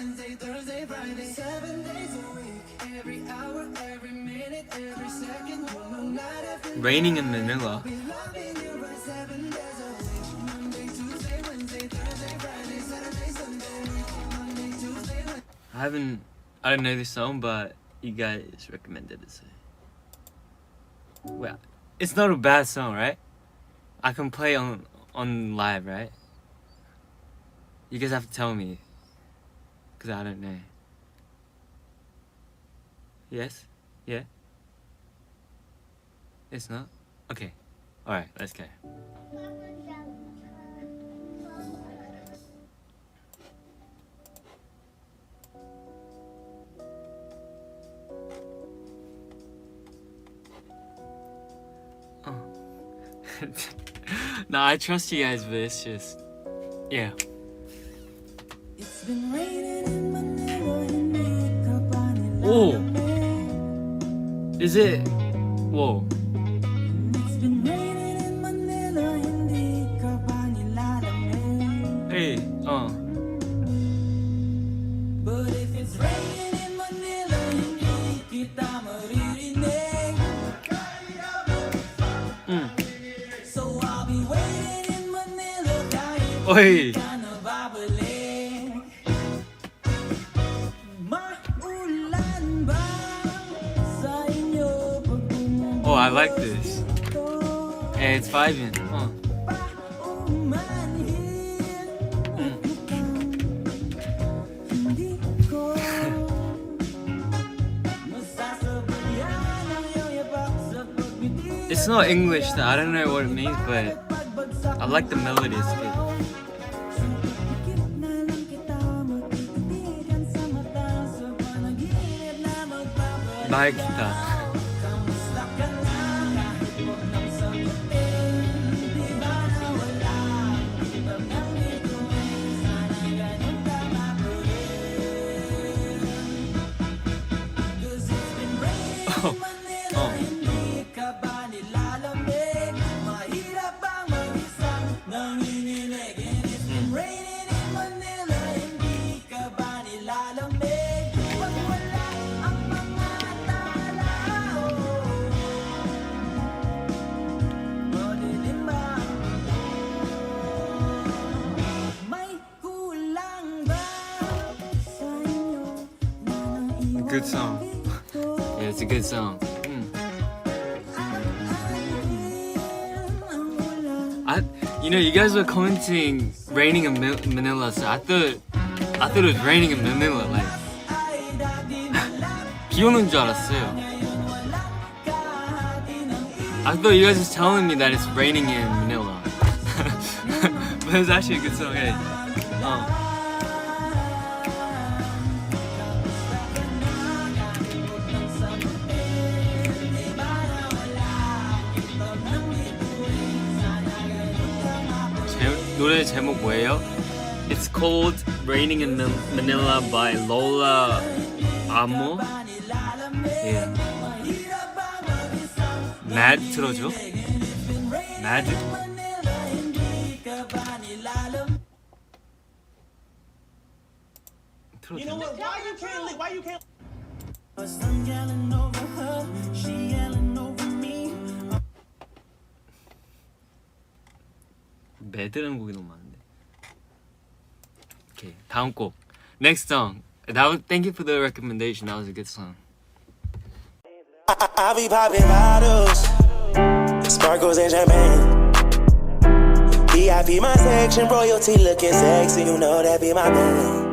Wednesday, Thursday, Friday, 7 days a week. Every hour, every minute, every second. Night after Raining in Manila. be loving you by 7 days a week. Monday, Tuesday, Wednesday, Thursday, Friday, Saturday, Sunday. Monday, Tuesday, Wednesday. I don't know this song, but you guys recommended it. Well, it's not a bad song, right? I can play on live, right? You guys have to tell me, cause I don't know. Yes? Yeah? It's not? Okay. Alright, let's go. No, I trust you guys, but it's just, yeah. It's been raining in Manila, hindi ka ba Oh, nilalamig? is it? Whoa. It's been raining in Manila, hindi ka ba nilalamig? Hey, But if it's raining in Manila, hindi kita maririnig. So I'll be waiting in Manila kahit Oy. ka na babalik. Maulan ba sa inyo pag bumubuhay? Oh, I like this. Hey, it's vibing. Hindi ko masasabayan ang iyong yapak sa pagbibig. It's not English, though. I don't know what it means, but I like the melody. It's good. Bye, kita. Good song. Yeah, it's a good song. You guys were commenting raining in Manila, so I thought it was raining in Manila. Like, 비 오는 줄 알았어요. I thought you guys was telling me that it's raining in Manila. But it's actually a good song. Hey. 노래 제목 뭐예요? It's called Raining in Manila by Lola Amour. Yeah. Mad 틀어줘. Mad. 틀어줘. You know what? Why you can't? I'm yelling over her, she yelling over me. 매드라는 곡이 너무 많은데. Okay, 다음 곡. Next song. Thank you for the recommendation. That was a good song. I be popping bottles, sparkles and champagne. VIP my section, royalty looking sexy, you know that be my thing.